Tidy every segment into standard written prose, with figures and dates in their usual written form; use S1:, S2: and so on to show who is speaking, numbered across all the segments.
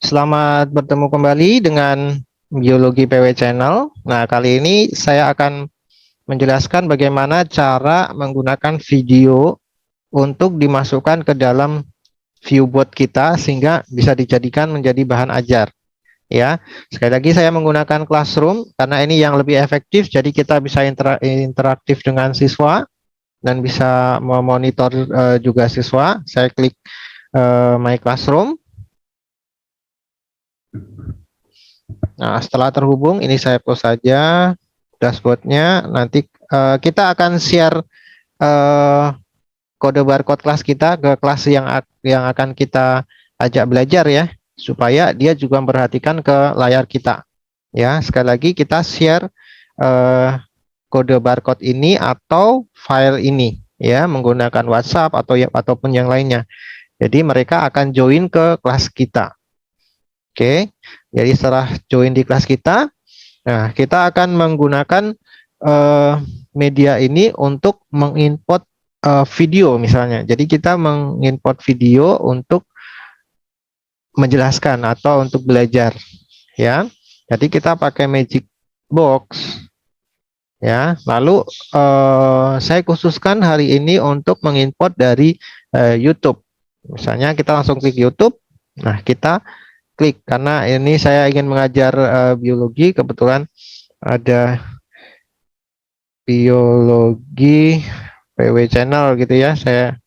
S1: Selamat bertemu kembali dengan Biologi PW Channel. Nah, kali ini saya akan menjelaskan bagaimana cara menggunakan video untuk dimasukkan ke dalam viewbot kita sehingga bisa dijadikan menjadi bahan ajar. Ya, sekali lagi saya menggunakan Classroom karena ini yang lebih efektif. Jadi kita bisa interaktif dengan siswa dan bisa memonitor juga siswa. Saya klik My Classroom. Nah, setelah terhubung, ini saya post saja dashboardnya. Nanti kita akan share kode barcode kelas kita ke kelas yang akan kita ajak belajar ya, supaya dia juga memperhatikan ke layar kita. Ya, sekali lagi kita share kode barcode ini atau file ini ya menggunakan WhatsApp ataupun yang lainnya. Jadi mereka akan join ke kelas kita. Oke, jadi setelah join di kelas kita, nah kita akan menggunakan media ini untuk mengimport video misalnya. Jadi kita mengimport video untuk menjelaskan atau untuk belajar, ya. Jadi kita pakai Magic Box, ya. Lalu saya khususkan hari ini untuk mengimport dari YouTube. Misalnya kita langsung klik YouTube. Nah kita klik karena ini saya ingin mengajar biologi, kebetulan ada biologi PW Channel gitu ya. Saya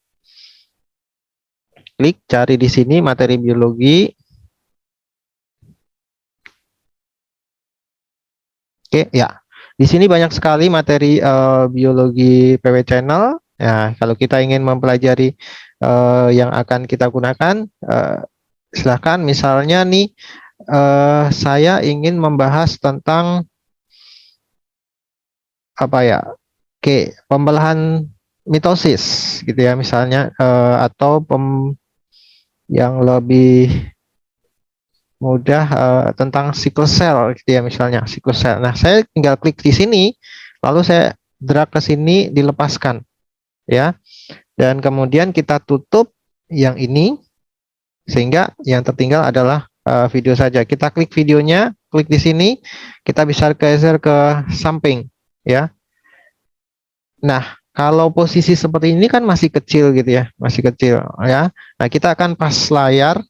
S1: klik cari di sini materi biologi. Oke ya, di sini banyak sekali materi biologi PW Channel. Ya, kalau kita ingin mempelajari yang akan kita gunakan, silahkan. Misalnya nih saya ingin membahas tentang apa ya, pembelahan mitosis gitu ya misalnya, atau yang lebih mudah tentang sickle cell gitu ya misalnya, sickle cell. Nah saya tinggal klik di sini lalu saya drag ke sini, dilepaskan ya, dan kemudian kita tutup yang ini sehingga yang tertinggal adalah video saja. Kita klik videonya, klik di sini, kita bisa geser ke samping ya. Nah, kalau posisi seperti ini kan masih kecil gitu ya, masih kecil ya. Nah, kita akan pas layar.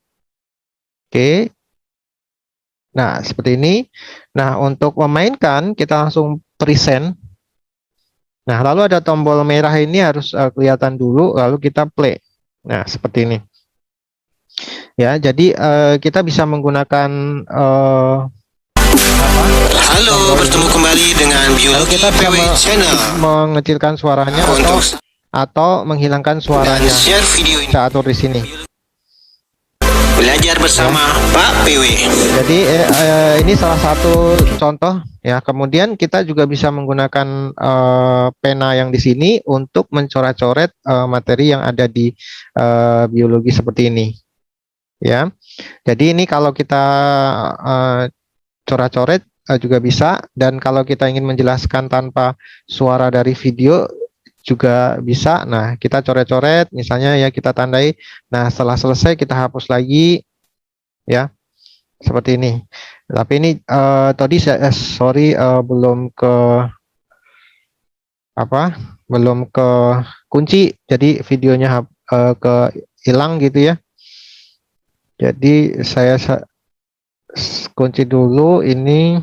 S1: Oke. Nah, seperti ini. Nah, untuk memainkan kita langsung present. Nah, lalu ada tombol merah ini harus kelihatan dulu, lalu kita play. Nah, seperti ini. Ya, jadi kita bisa menggunakan
S2: halo, bertemu kembali dengan Biologi PW Channel.
S1: Mengecilkan suaranya atau menghilangkan suaranya.
S2: Share video ini.
S1: Saya atur di sini.
S2: Belajar bersama Pak PW.
S1: Jadi ini salah satu contoh ya. Kemudian kita juga bisa menggunakan pena yang di sini untuk mencoret-coret materi yang ada di biologi seperti ini. Ya, jadi ini kalau kita coret-coret juga bisa, dan kalau kita ingin menjelaskan tanpa suara dari video juga bisa. Nah, kita coret-coret, misalnya ya kita tandai. Nah, setelah selesai kita hapus lagi, ya, seperti ini. Tapi ini tadi saya belum ke belum ke kunci, jadi videonya ke hilang gitu ya. Jadi saya kunci dulu ini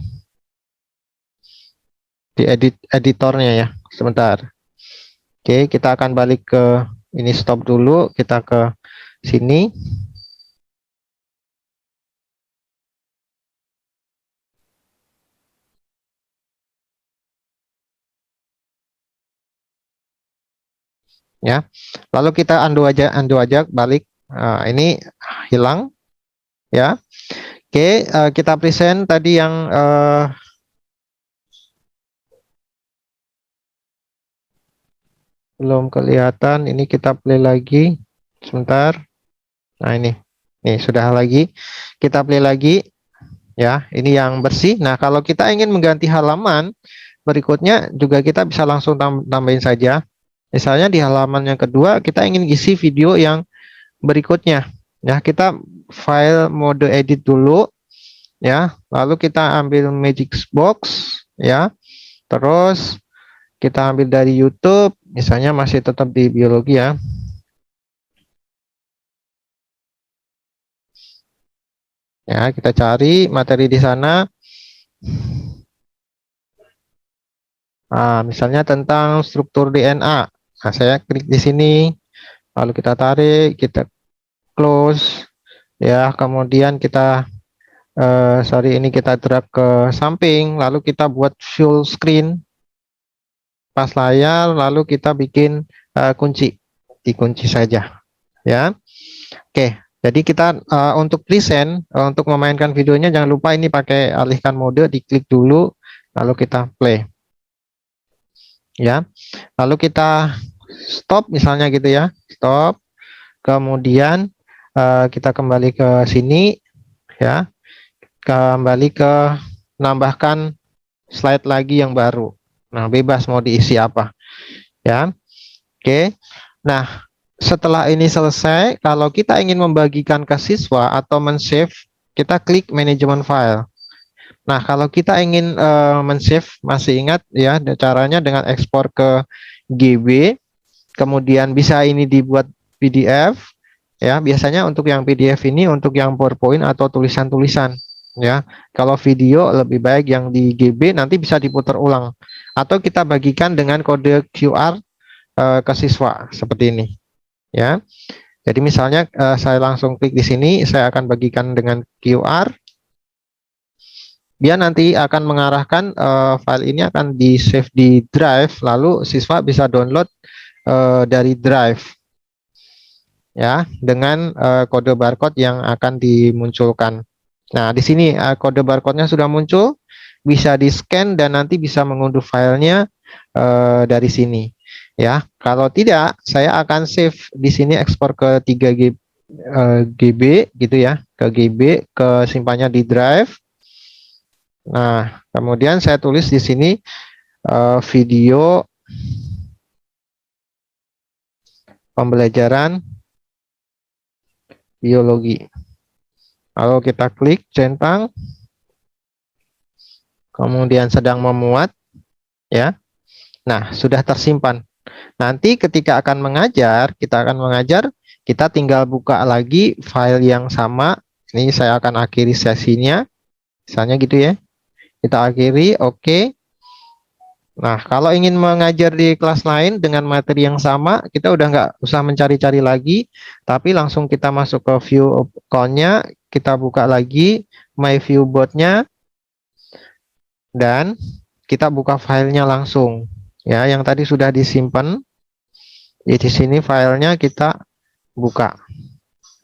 S1: di editornya ya, sebentar. Oke, kita akan balik ke ini, stop dulu, kita ke sini. Ya, lalu kita undo aja balik. Ini hilang ya. Oke, kita present tadi yang belum kelihatan. Ini kita play lagi sebentar. Nah, ini sudah lagi, kita play lagi ya. Ini yang bersih. Nah, kalau kita ingin mengganti halaman berikutnya juga kita bisa langsung tambahin saja. Misalnya di halaman yang kedua kita ingin isi video yang berikutnya ya, kita file mode edit dulu ya, lalu kita ambil magic box ya, terus kita ambil dari YouTube, misalnya masih tetap di biologi ya. Ya, kita cari materi di sana. Nah, misalnya tentang struktur DNA. Nah, saya klik di sini, lalu kita tarik, kita close, ya. Kemudian kita, ini kita drag ke samping, lalu kita buat full screen, pas layar, lalu kita bikin kunci, dikunci saja, ya. Oke. Jadi kita untuk present, untuk memainkan videonya jangan lupa ini pakai alihkan mode, diklik dulu, lalu kita play. Ya, lalu kita stop misalnya gitu ya, stop. Kemudian kita kembali ke sini, ya, kembali ke nambahkan slide lagi yang baru. Nah, bebas mau diisi apa, ya. Oke. Nah, setelah ini selesai, kalau kita ingin membagikan ke siswa atau men-save, kita klik manajemen file. Nah, kalau kita ingin men-save, masih ingat ya caranya dengan ekspor ke GB, kemudian bisa ini dibuat PDF, ya. Biasanya untuk yang PDF ini untuk yang PowerPoint atau tulisan-tulisan, ya. Kalau video lebih baik yang di GB, nanti bisa diputar ulang, atau kita bagikan dengan kode QR ke siswa seperti ini. Ya, jadi misalnya saya langsung klik di sini, saya akan bagikan dengan QR. Dia nanti akan mengarahkan file ini akan di save di drive, lalu siswa bisa download dari drive, ya, dengan kode barcode yang akan dimunculkan. Nah, di sini kode barcode-nya sudah muncul, bisa di scan dan nanti bisa mengunduh filenya dari sini. Ya, kalau tidak, saya akan save di sini, ekspor ke 3 GB gitu ya, ke GB, ke simpannya di drive. Nah, kemudian saya tulis di sini video pembelajaran biologi. Lalu kita klik centang, kemudian sedang memuat, ya. Nah, sudah tersimpan. Nanti ketika akan mengajar, kita tinggal buka lagi file yang sama. Ini saya akan akhiri sesinya, misalnya gitu ya. Kita akhiri, oke. Nah, kalau ingin mengajar di kelas lain dengan materi yang sama, kita udah nggak usah mencari-cari lagi, tapi langsung kita masuk ke view account-nya, kita buka lagi my view board-nya, dan kita buka filenya langsung. Ya, yang tadi sudah disimpan. Di sini filenya kita buka.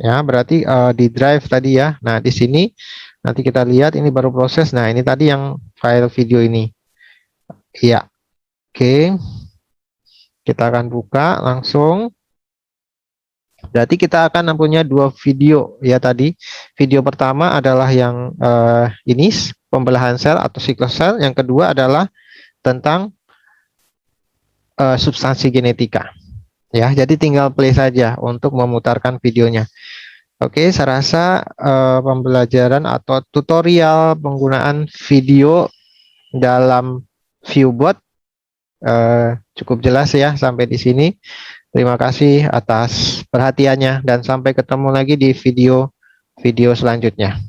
S1: Ya, berarti di drive tadi ya. Nah, di sini nanti kita lihat ini baru proses. Nah, ini tadi yang file video ini. Iya. Oke. Kita akan buka langsung. Berarti kita akan punya 2 video ya tadi. Video pertama adalah yang ini pembelahan sel atau siklus sel. Yang kedua adalah tentang substansi genetika. Ya, jadi tinggal play saja untuk memutarkan videonya. Oke, saya rasa pembelajaran atau tutorial penggunaan video dalam ViewBot cukup jelas ya sampai di sini. Terima kasih atas perhatiannya dan sampai ketemu lagi di video selanjutnya.